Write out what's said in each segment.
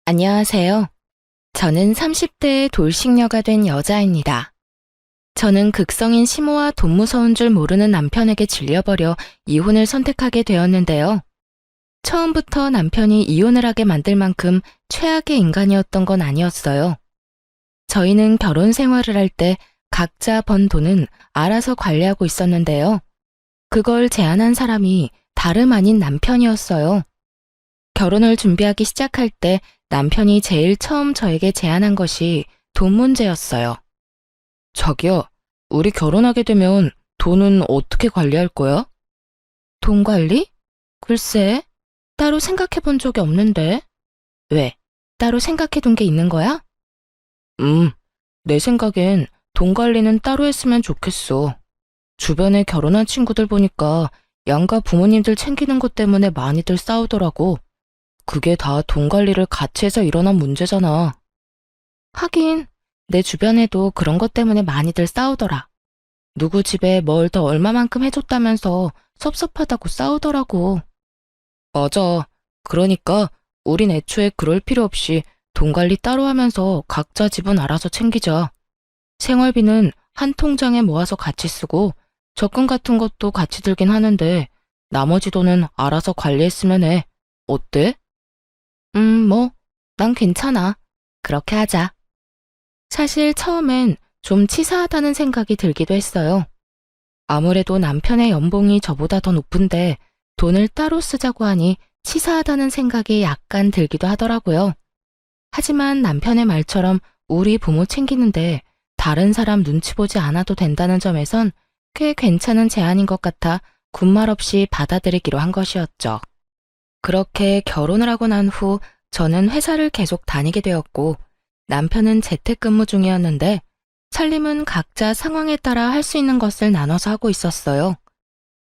안녕하세요. 저는 30대의 돌싱녀가 된 여자입니다. 저는 극성인 시모와 돈 무서운 줄 모르는 남편에게 질려버려 이혼을 선택하게 되었는데요. 처음부터 남편이 이혼을 하게 만들 만큼 최악의 인간이었던 건 아니었어요. 저희는 결혼 생활을 할 때 각자 번 돈은 알아서 관리하고 있었는데요. 그걸 제안한 사람이 다름 아닌 남편이었어요. 결혼을 준비하기 시작할 때 남편이 제일 처음 저에게 제안한 것이 돈 문제였어요. 자기야, 우리 결혼하게 되면 돈은 어떻게 관리할 거야? 돈 관리? 글쎄, 따로 생각해 본 적이 없는데. 왜? 따로 생각해 둔 게 있는 거야? 내 생각엔 돈 관리는 따로 했으면 좋겠어. 주변에 결혼한 친구들 보니까 양가 부모님들 챙기는 것 때문에 많이들 싸우더라고. 그게 다 돈 관리를 같이 해서 일어난 문제잖아. 하긴 내 주변에도 그런 것 때문에 많이들 싸우더라. 누구 집에 뭘 더 얼마만큼 해줬다면서 섭섭하다고 싸우더라고. 맞아. 그러니까 우린 애초에 그럴 필요 없이 돈 관리 따로 하면서 각자 집은 알아서 챙기자. 생활비는 한 통장에 모아서 같이 쓰고 적금 같은 것도 같이 들긴 하는데 나머지 돈은 알아서 관리했으면 해. 어때? 뭐, 난 괜찮아. 그렇게 하자. 사실 처음엔 좀 치사하다는 생각이 들기도 했어요. 아무래도 남편의 연봉이 저보다 더 높은데 돈을 따로 쓰자고 하니 치사하다는 생각이 약간 들기도 하더라고요. 하지만 남편의 말처럼 우리 부모 챙기는데 다른 사람 눈치 보지 않아도 된다는 점에선 꽤 괜찮은 제안인 것 같아 군말 없이 받아들이기로 한 것이었죠. 그렇게 결혼을 하고 난 후 저는 회사를 계속 다니게 되었고 남편은 재택근무 중이었는데 살림은 각자 상황에 따라 할 수 있는 것을 나눠서 하고 있었어요.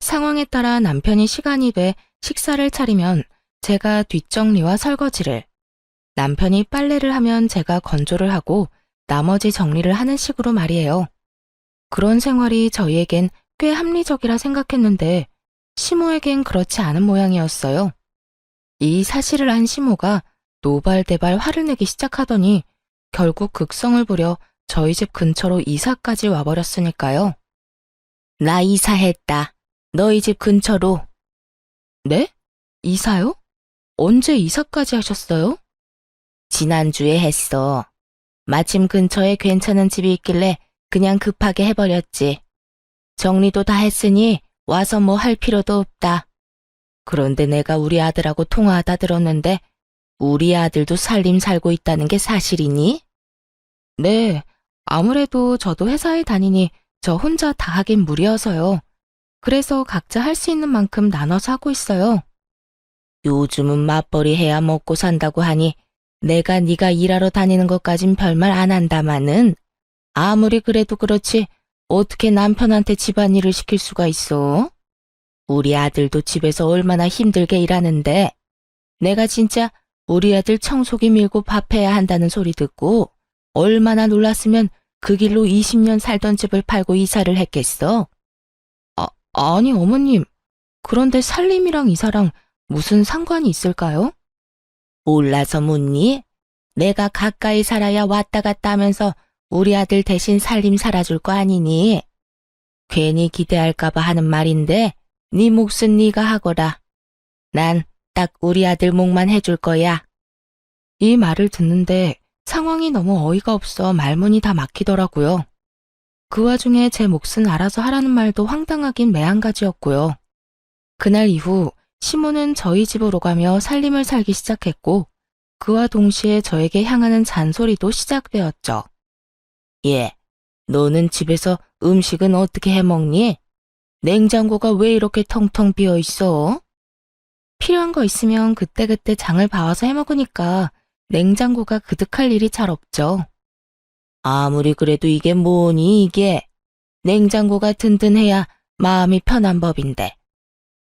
상황에 따라 남편이 시간이 돼 식사를 차리면 제가 뒷정리와 설거지를, 남편이 빨래를 하면 제가 건조를 하고 나머지 정리를 하는 식으로 말이에요. 그런 생활이 저희에겐 꽤 합리적이라 생각했는데 시모에겐 그렇지 않은 모양이었어요. 이 사실을 안 시모가 노발대발 화를 내기 시작하더니 결국 극성을 부려 저희 집 근처로 이사까지 와버렸으니까요. 나 이사했다. 너희 집 근처로. 네? 이사요? 언제 이사까지 하셨어요? 지난주에 했어. 마침 근처에 괜찮은 집이 있길래 그냥 급하게 해버렸지. 정리도 다 했으니 와서 뭐 할 필요도 없다. 그런데 내가 우리 아들하고 통화하다 들었는데 우리 아들도 살림 살고 있다는 게 사실이니? 네, 아무래도 저도 회사에 다니니 저 혼자 다 하긴 무리여서요. 그래서 각자 할 수 있는 만큼 나눠서 하고 있어요. 요즘은 맞벌이 해야 먹고 산다고 하니 내가 네가 일하러 다니는 것까진 별말 안 한다마는 아무리 그래도 그렇지 어떻게 남편한테 집안일을 시킬 수가 있어? 우리 아들도 집에서 얼마나 힘들게 일하는데 내가 진짜 우리 아들 청소기 밀고 밥해야 한다는 소리 듣고 얼마나 놀랐으면 그 길로 20년 살던 집을 팔고 이사를 했겠어? 아니 어머님, 그런데 살림이랑 이사랑 무슨 상관이 있을까요? 몰라서 묻니? 내가 가까이 살아야 왔다 갔다 하면서 우리 아들 대신 살림 살아줄 거 아니니? 괜히 기대할까봐 하는 말인데 네 몫은 네가 하거라. 난 딱 우리 아들 몫만 해줄 거야. 이 말을 듣는데 상황이 너무 어이가 없어 말문이 다 막히더라고요. 그 와중에 제 몫은 알아서 하라는 말도 황당하긴 매한가지였고요. 그날 이후 시모는 저희 집으로 가며 살림을 살기 시작했고 그와 동시에 저에게 향하는 잔소리도 시작되었죠. 예, 너는 집에서 음식은 어떻게 해먹니? 냉장고가 왜 이렇게 텅텅 비어 있어? 필요한 거 있으면 그때그때 장을 봐와서 해먹으니까 냉장고가 그득할 일이 잘 없죠. 아무리 그래도 이게 뭐니 이게. 냉장고가 든든해야 마음이 편한 법인데.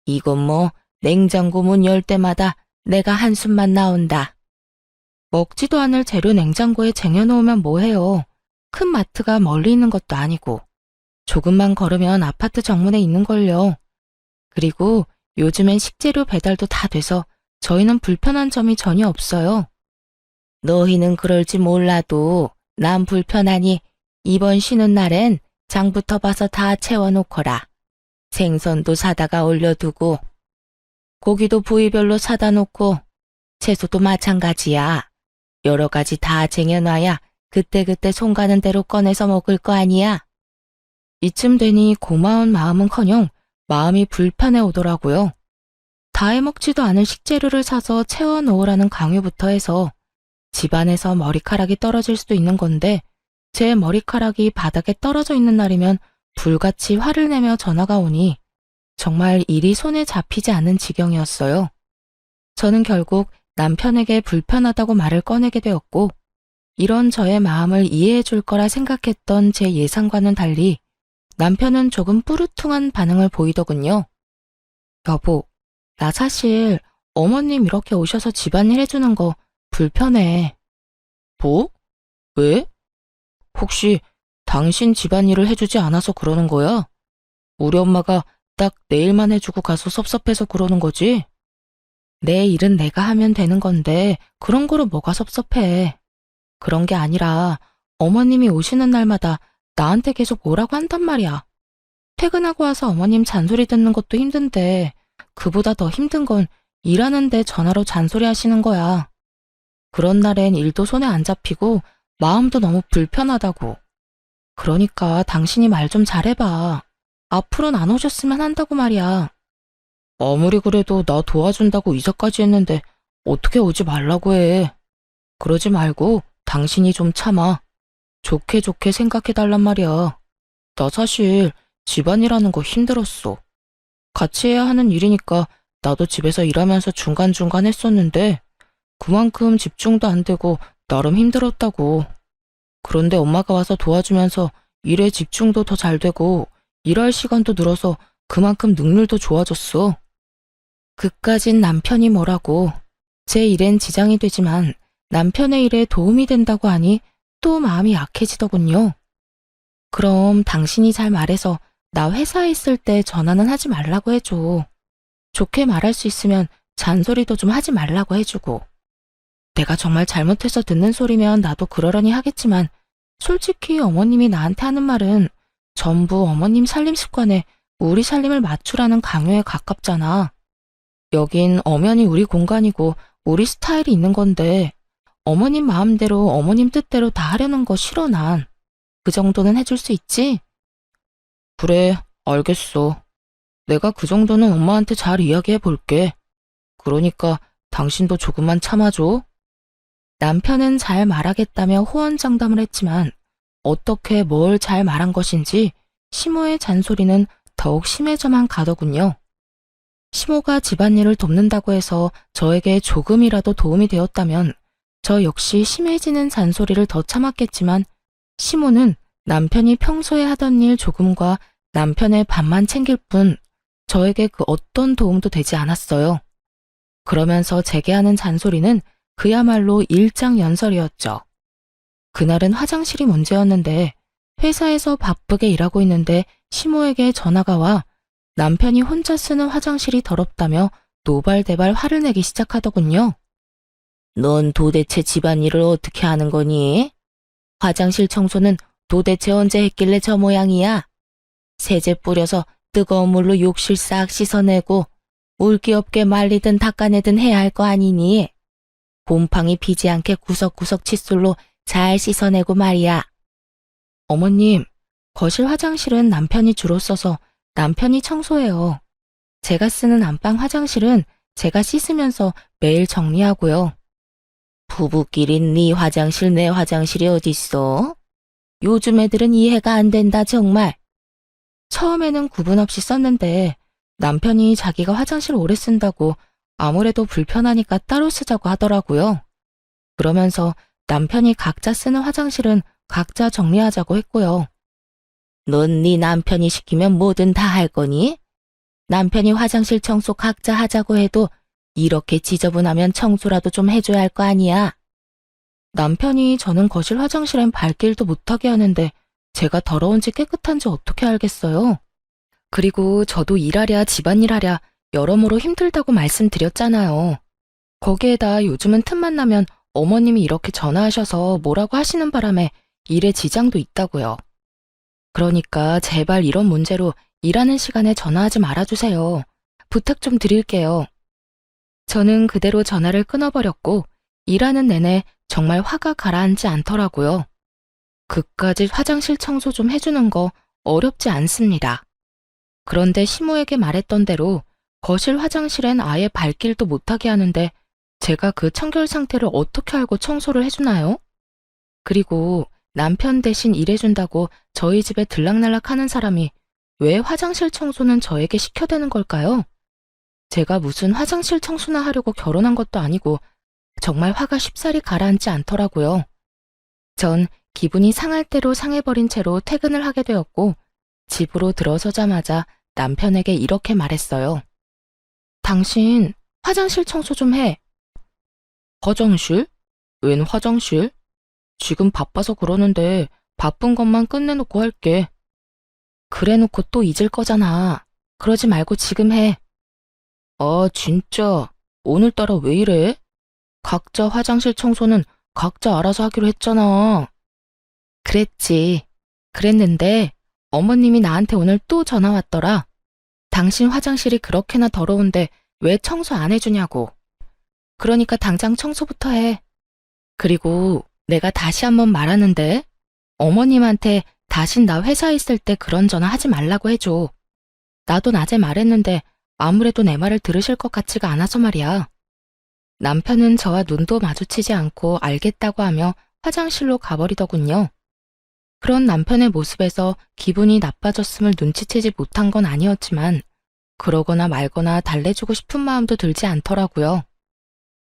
이건 뭐 냉장고 문 열 때마다 내가 한숨만 나온다. 먹지도 않을 재료 냉장고에 쟁여놓으면 뭐해요. 큰 마트가 멀리 있는 것도 아니고. 조금만 걸으면 아파트 정문에 있는걸요. 그리고 요즘엔 식재료 배달도 다 돼서 저희는 불편한 점이 전혀 없어요. 너희는 그럴지 몰라도 난 불편하니 이번 쉬는 날엔 장부터 봐서 다 채워놓거라. 생선도 사다가 올려두고 고기도 부위별로 사다 놓고 채소도 마찬가지야. 여러 가지 다 쟁여놔야 그때그때 손 가는 대로 꺼내서 먹을 거 아니야. 이쯤 되니 고마운 마음은커녕 마음이 불편해 오더라고요. 다 해먹지도 않을 식재료를 사서 채워 넣으라는 강요부터 해서 집안에서 머리카락이 떨어질 수도 있는 건데 제 머리카락이 바닥에 떨어져 있는 날이면 불같이 화를 내며 전화가 오니 정말 일이 손에 잡히지 않는 지경이었어요. 저는 결국 남편에게 불편하다고 말을 꺼내게 되었고 이런 저의 마음을 이해해 줄 거라 생각했던 제 예상과는 달리 남편은 조금 뿌르퉁한 반응을 보이더군요. 여보, 나 사실 어머님 이렇게 오셔서 집안일 해주는 거 불편해. 뭐? 왜? 혹시 당신 집안일을 해주지 않아서 그러는 거야? 우리 엄마가 딱 내 일만 해주고 가서 섭섭해서 그러는 거지? 내 일은 내가 하면 되는 건데 그런 거로 뭐가 섭섭해. 그런 게 아니라 어머님이 오시는 날마다 나한테 계속 오라고 한단 말이야. 퇴근하고 와서 어머님 잔소리 듣는 것도 힘든데 그보다 더 힘든 건 일하는데 전화로 잔소리 하시는 거야. 그런 날엔 일도 손에 안 잡히고 마음도 너무 불편하다고. 그러니까 당신이 말 좀 잘해봐. 앞으로는 안 오셨으면 한다고 말이야. 아무리 그래도 나 도와준다고 이사까지 했는데 어떻게 오지 말라고 해. 그러지 말고 당신이 좀 참아. 좋게 좋게 생각해달란 말이야. 나 사실 집안일하는 거 힘들었어. 같이 해야 하는 일이니까 나도 집에서 일하면서 중간중간 했었는데 그만큼 집중도 안 되고 나름 힘들었다고. 그런데 엄마가 와서 도와주면서 일에 집중도 더 잘 되고 일할 시간도 늘어서 그만큼 능률도 좋아졌어. 그까진 남편이 뭐라고. 제 일엔 지장이 되지만 남편의 일에 도움이 된다고 하니 또 마음이 약해지더군요. 그럼 당신이 잘 말해서 나 회사에 있을 때 전화는 하지 말라고 해줘. 좋게 말할 수 있으면 잔소리도 좀 하지 말라고 해주고. 내가 정말 잘못해서 듣는 소리면 나도 그러려니 하겠지만 솔직히 어머님이 나한테 하는 말은 전부 어머님 살림 습관에 우리 살림을 맞추라는 강요에 가깝잖아. 여긴 엄연히 우리 공간이고 우리 스타일이 있는 건데 어머님 마음대로 어머님 뜻대로 다 하려는 거 싫어 난. 그 정도는 해줄 수 있지? 그래, 알겠어. 내가 그 정도는 엄마한테 잘 이야기해 볼게. 그러니까 당신도 조금만 참아줘. 남편은 잘 말하겠다며 호언장담을 했지만 어떻게 뭘 잘 말한 것인지 시모의 잔소리는 더욱 심해져만 가더군요. 시모가 집안일을 돕는다고 해서 저에게 조금이라도 도움이 되었다면 저 역시 심해지는 잔소리를 더 참았겠지만 시모는 남편이 평소에 하던 일 조금과 남편의 밥만 챙길 뿐 저에게 그 어떤 도움도 되지 않았어요. 그러면서 제게 하는 잔소리는 그야말로 일장연설이었죠. 그날은 화장실이 문제였는데 회사에서 바쁘게 일하고 있는데 시모에게 전화가 와 남편이 혼자 쓰는 화장실이 더럽다며 노발대발 화를 내기 시작하더군요. 넌 도대체 집안일을 어떻게 하는 거니? 화장실 청소는 도대체 언제 했길래 저 모양이야? 세제 뿌려서 뜨거운 물로 욕실 싹 씻어내고 물기 없게 말리든 닦아내든 해야 할 거 아니니? 곰팡이 피지 않게 구석구석 칫솔로 잘 씻어내고 말이야. 어머님, 거실 화장실은 남편이 주로 써서 남편이 청소해요. 제가 쓰는 안방 화장실은 제가 씻으면서 매일 정리하고요. 부부끼리 네 화장실 내 화장실이 어딨어? 요즘 애들은 이해가 안 된다 정말. 처음에는 구분 없이 썼는데 남편이 자기가 화장실 오래 쓴다고 아무래도 불편하니까 따로 쓰자고 하더라고요. 그러면서 남편이 각자 쓰는 화장실은 각자 정리하자고 했고요. 넌 네 남편이 시키면 뭐든 다 할 거니? 남편이 화장실 청소 각자 하자고 해도 이렇게 지저분하면 청소라도 좀 해줘야 할 거 아니야. 남편이 저는 거실 화장실엔 발길도 못하게 하는데 제가 더러운지 깨끗한지 어떻게 알겠어요? 그리고 저도 일하랴 집안일하랴 여러모로 힘들다고 말씀드렸잖아요. 거기에다 요즘은 틈만 나면 어머님이 이렇게 전화하셔서 뭐라고 하시는 바람에 일에 지장도 있다고요. 그러니까 제발 이런 문제로 일하는 시간에 전화하지 말아주세요. 부탁 좀 드릴게요. 저는 그대로 전화를 끊어버렸고 일하는 내내 정말 화가 가라앉지 않더라고요. 그까지 화장실 청소 좀 해주는 거 어렵지 않습니다. 그런데 시모에게 말했던 대로 거실 화장실엔 아예 발길도 못하게 하는데 제가 그 청결 상태를 어떻게 알고 청소를 해주나요? 그리고 남편 대신 일해준다고 저희 집에 들락날락 하는 사람이 왜 화장실 청소는 저에게 시켜대는 걸까요? 제가 무슨 화장실 청소나 하려고 결혼한 것도 아니고 정말 화가 쉽사리 가라앉지 않더라고요. 전 기분이 상할 대로 상해버린 채로 퇴근을 하게 되었고 집으로 들어서자마자 남편에게 이렇게 말했어요. 당신 화장실 청소 좀 해. 화장실? 웬 화장실? 지금 바빠서 그러는데 바쁜 것만 끝내놓고 할게. 그래놓고 또 잊을 거잖아. 그러지 말고 지금 해. 아, 진짜. 오늘따라 왜 이래? 각자 화장실 청소는 각자 알아서 하기로 했잖아. 그랬지. 그랬는데 어머님이 나한테 오늘 또 전화 왔더라. 당신 화장실이 그렇게나 더러운데 왜 청소 안 해주냐고. 그러니까 당장 청소부터 해. 그리고 내가 다시 한번 말하는데 어머님한테 다신 나 회사에 있을 때 그런 전화 하지 말라고 해줘. 나도 낮에 말했는데 아무래도 내 말을 들으실 것 같지가 않아서 말이야. 남편은 저와 눈도 마주치지 않고 알겠다고 하며 화장실로 가버리더군요. 그런 남편의 모습에서 기분이 나빠졌음을 눈치채지 못한 건 아니었지만 그러거나 말거나 달래주고 싶은 마음도 들지 않더라고요.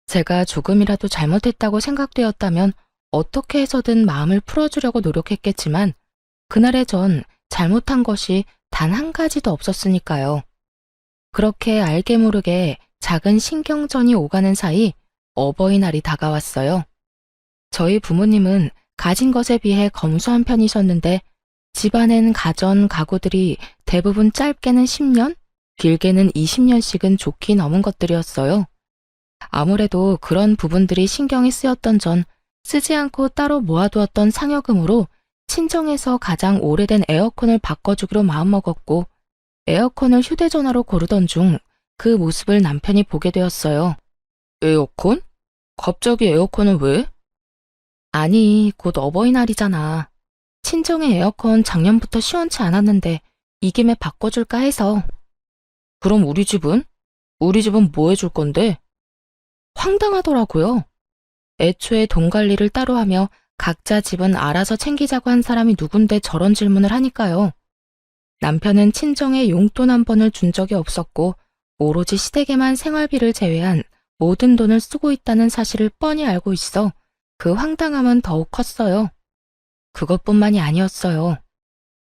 제가 조금이라도 잘못했다고 생각되었다면 어떻게 해서든 마음을 풀어주려고 노력했겠지만 그날의 전 잘못한 것이 단 한 가지도 없었으니까요. 그렇게 알게 모르게 작은 신경전이 오가는 사이 어버이날이 다가왔어요. 저희 부모님은 가진 것에 비해 검소한 편이셨는데 집안엔 가전, 가구들이 대부분 짧게는 10년, 길게는 20년씩은 좋게 넘은 것들이었어요. 아무래도 그런 부분들이 신경이 쓰였던 전 쓰지 않고 따로 모아두었던 상여금으로 친정에서 가장 오래된 에어컨을 바꿔주기로 마음먹었고 에어컨을 휴대전화로 고르던 중 그 모습을 남편이 보게 되었어요. 에어컨? 갑자기 에어컨은 왜? 아니, 곧 어버이날이잖아. 친정의 에어컨 작년부터 시원치 않았는데 이 김에 바꿔줄까 해서. 그럼 우리 집은? 우리 집은 뭐 해줄 건데? 황당하더라고요. 애초에 돈 관리를 따로 하며 각자 집은 알아서 챙기자고 한 사람이 누군데 저런 질문을 하니까요. 남편은 친정에 용돈 한 번을 준 적이 없었고 오로지 시댁에만 생활비를 제외한 모든 돈을 쓰고 있다는 사실을 뻔히 알고 있어 그 황당함은 더욱 컸어요. 그것뿐만이 아니었어요.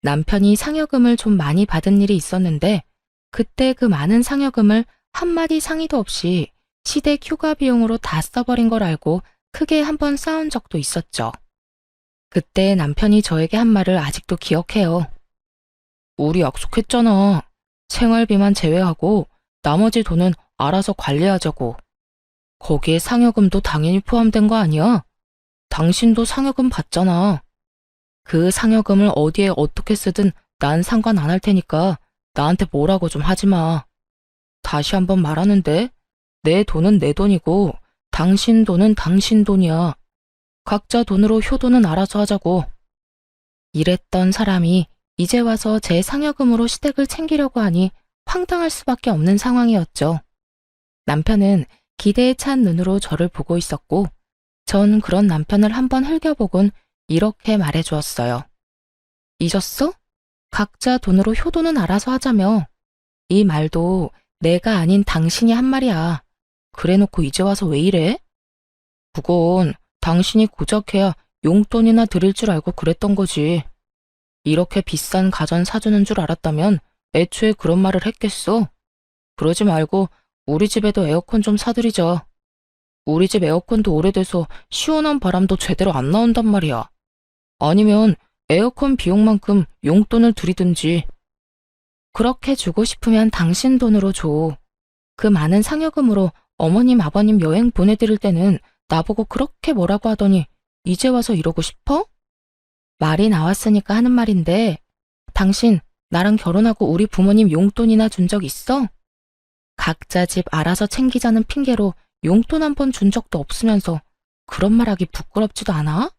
남편이 상여금을 좀 많이 받은 일이 있었는데 그때 그 많은 상여금을 한마디 상의도 없이 시댁 휴가 비용으로 다 써버린 걸 알고 크게 한번 싸운 적도 있었죠. 그때 남편이 저에게 한 말을 아직도 기억해요. 우리 약속했잖아. 생활비만 제외하고 나머지 돈은 알아서 관리하자고. 거기에 상여금도 당연히 포함된 거 아니야? 당신도 상여금 받잖아. 그 상여금을 어디에 어떻게 쓰든 난 상관 안 할 테니까 나한테 뭐라고 좀 하지 마. 다시 한번 말하는데 내 돈은 내 돈이고 당신 돈은 당신 돈이야. 각자 돈으로 효도는 알아서 하자고. 이랬던 사람이 이제 와서 제 상여금으로 시댁을 챙기려고 하니 황당할 수밖에 없는 상황이었죠. 남편은 기대에 찬 눈으로 저를 보고 있었고 전 그런 남편을 한번 흘겨보곤 이렇게 말해주었어요. 잊었어? 각자 돈으로 효도는 알아서 하자며. 이 말도 내가 아닌 당신이 한 말이야. 그래놓고 이제 와서 왜 이래? 그건 당신이 고작 해야 용돈이나 드릴 줄 알고 그랬던 거지. 이렇게 비싼 가전 사주는 줄 알았다면 애초에 그런 말을 했겠어. 그러지 말고 우리 집에도 에어컨 좀 사드리자. 우리 집 에어컨도 오래돼서 시원한 바람도 제대로 안 나온단 말이야. 아니면 에어컨 비용만큼 용돈을 드리든지. 그렇게 주고 싶으면 당신 돈으로 줘. 그 많은 상여금으로 어머님, 아버님 여행 보내드릴 때는 나보고 그렇게 뭐라고 하더니 이제 와서 이러고 싶어? 말이 나왔으니까 하는 말인데 당신 나랑 결혼하고 우리 부모님 용돈이나 준 적 있어? 각자 집 알아서 챙기자는 핑계로 용돈 한 번 준 적도 없으면서 그런 말하기 부끄럽지도 않아?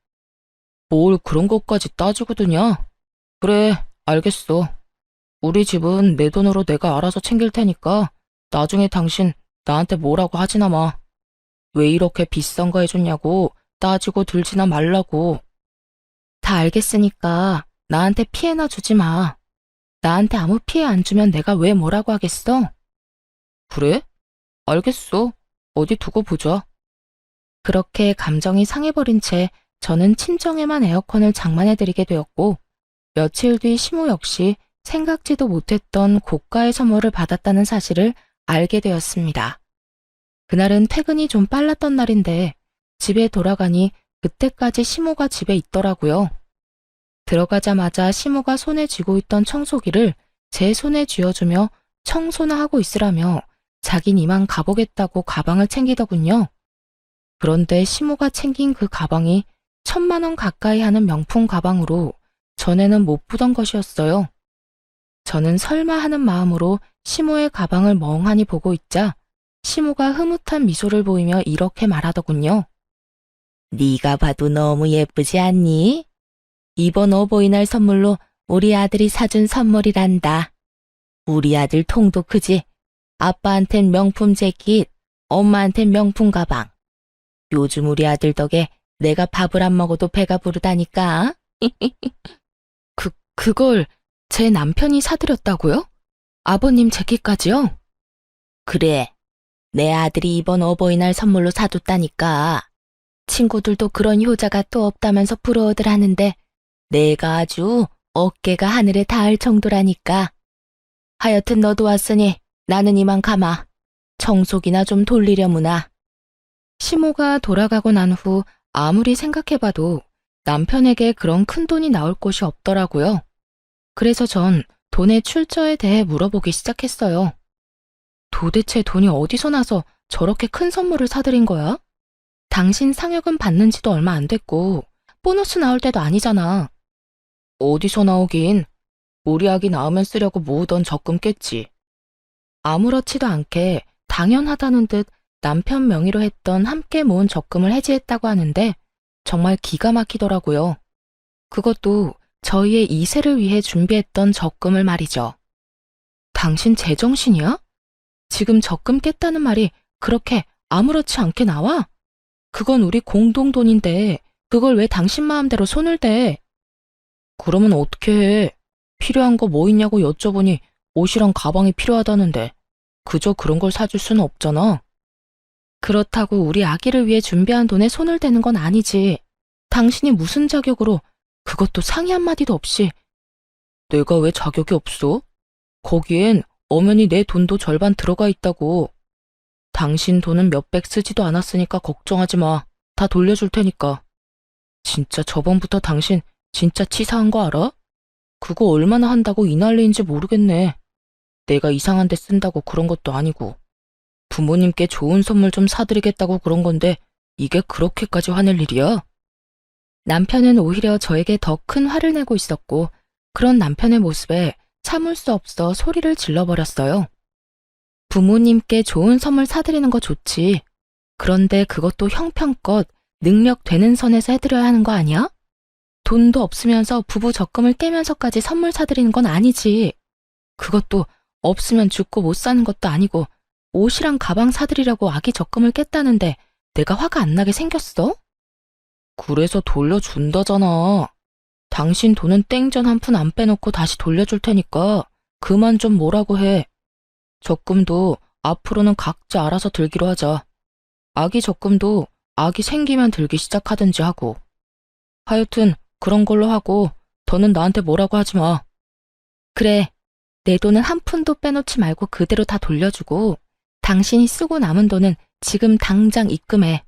뭘 그런 것까지 따지고 드냐? 그래, 알겠어. 우리 집은 내 돈으로 내가 알아서 챙길 테니까 나중에 당신 나한테 뭐라고 하지나 마. 왜 이렇게 비싼 거 해줬냐고 따지고 들지나 말라고. 다 알겠으니까 나한테 피해나 주지 마. 나한테 아무 피해 안 주면 내가 왜 뭐라고 하겠어? 그래? 알겠어. 어디 두고 보자. 그렇게 감정이 상해버린 채 저는 친정에만 에어컨을 장만해드리게 되었고 며칠 뒤 시모 역시 생각지도 못했던 고가의 선물을 받았다는 사실을 알게 되었습니다. 그날은 퇴근이 좀 빨랐던 날인데 집에 돌아가니 그때까지 시모가 집에 있더라고요. 들어가자마자 시모가 손에 쥐고 있던 청소기를 제 손에 쥐어주며 청소나 하고 있으라며 자긴 이만 가보겠다고 가방을 챙기더군요. 그런데 시모가 챙긴 그 가방이 1,000만 원 가까이 하는 명품 가방으로 전에는 못 보던 것이었어요. 저는 설마 하는 마음으로 시모의 가방을 멍하니 보고 있자 시모가 흐뭇한 미소를 보이며 이렇게 말하더군요. 네가 봐도 너무 예쁘지 않니? 이번 어버이날 선물로 우리 아들이 사준 선물이란다. 우리 아들 통도 크지? 아빠한텐 명품 재킷, 엄마한텐 명품 가방. 요즘 우리 아들 덕에 내가 밥을 안 먹어도 배가 부르다니까. 그걸 제 남편이 사드렸다고요? 아버님 재킷까지요? 그래. 내 아들이 이번 어버이날 선물로 사줬다니까. 친구들도 그런 효자가 또 없다면서 부러워들 하는데 내가 아주 어깨가 하늘에 닿을 정도라니까. 하여튼 너도 왔으니 나는 이만 가마. 청소기나 좀 돌리려무나. 시모가 돌아가고 난 후 아무리 생각해봐도 남편에게 그런 큰 돈이 나올 곳이 없더라고요. 그래서 전 돈의 출처에 대해 물어보기 시작했어요. 도대체 돈이 어디서 나서 저렇게 큰 선물을 사드린 거야? 당신 상여금 받는 지도 얼마 안 됐고 보너스 나올 때도 아니잖아. 어디서 나오긴. 우리 아기 낳으면 쓰려고 모으던 적금 깼지. 아무렇지도 않게 당연하다는 듯 남편 명의로 했던 함께 모은 적금을 해지했다고 하는데 정말 기가 막히더라고요. 그것도 저희의 2세를 위해 준비했던 적금을 말이죠. 당신 제정신이야? 지금 적금 깼다는 말이 그렇게 아무렇지 않게 나와? 그건 우리 공동돈인데 그걸 왜 당신 마음대로 손을 대? 그러면 어떻게 해? 필요한 거 뭐 있냐고 여쭤보니 옷이랑 가방이 필요하다는데 그저 그런 걸 사줄 수는 없잖아. 그렇다고 우리 아기를 위해 준비한 돈에 손을 대는 건 아니지. 당신이 무슨 자격으로 그것도 상의 한마디도 없이. 내가 왜 자격이 없어? 거기엔 엄연히 내 돈도 절반 들어가 있다고. 당신 돈은 몇백 쓰지도 않았으니까 걱정하지 마. 다 돌려줄 테니까. 진짜 저번부터 당신 진짜 치사한 거 알아? 그거 얼마나 한다고 이 난리인지 모르겠네. 내가 이상한 데 쓴다고 그런 것도 아니고. 부모님께 좋은 선물 좀 사드리겠다고 그런 건데 이게 그렇게까지 화낼 일이야? 남편은 오히려 저에게 더 큰 화를 내고 있었고 그런 남편의 모습에 참을 수 없어 소리를 질러버렸어요. 부모님께 좋은 선물 사드리는 거 좋지. 그런데 그것도 형편껏 능력 되는 선에서 해드려야 하는 거 아니야? 돈도 없으면서 부부 적금을 깨면서까지 선물 사드리는 건 아니지. 그것도 없으면 죽고 못 사는 것도 아니고 옷이랑 가방 사드리려고 아기 적금을 깼다는데 내가 화가 안 나게 생겼어? 그래서 돌려준다잖아. 당신 돈은 땡전 한 푼 안 빼놓고 다시 돌려줄 테니까 그만 좀 뭐라고 해. 적금도 앞으로는 각자 알아서 들기로 하자. 아기 적금도 아기 생기면 들기 시작하든지 하고. 하여튼 그런 걸로 하고 더는 나한테 뭐라고 하지 마. 그래, 내 돈은 한 푼도 빼놓지 말고 그대로 다 돌려주고 당신이 쓰고 남은 돈은 지금 당장 입금해.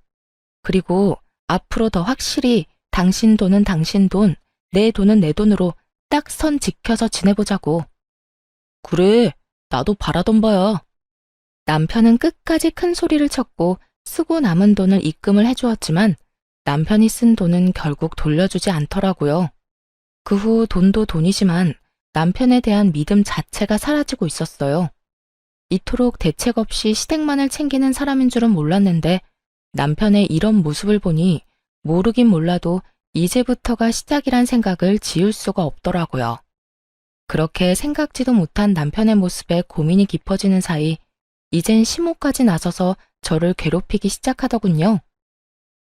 그리고 앞으로 더 확실히 당신 돈은 당신 돈, 내 돈은 내 돈으로 딱 선 지켜서 지내보자고. 그래, 나도 바라던 바야. 남편은 끝까지 큰 소리를 쳤고 쓰고 남은 돈을 입금을 해주었지만 남편이 쓴 돈은 결국 돌려주지 않더라고요. 그 후 돈도 돈이지만 남편에 대한 믿음 자체가 사라지고 있었어요. 이토록 대책 없이 시댁만을 챙기는 사람인 줄은 몰랐는데 남편의 이런 모습을 보니 모르긴 몰라도 이제부터가 시작이란 생각을 지울 수가 없더라고요. 그렇게 생각지도 못한 남편의 모습에 고민이 깊어지는 사이 이젠 시모까지 나서서 저를 괴롭히기 시작하더군요.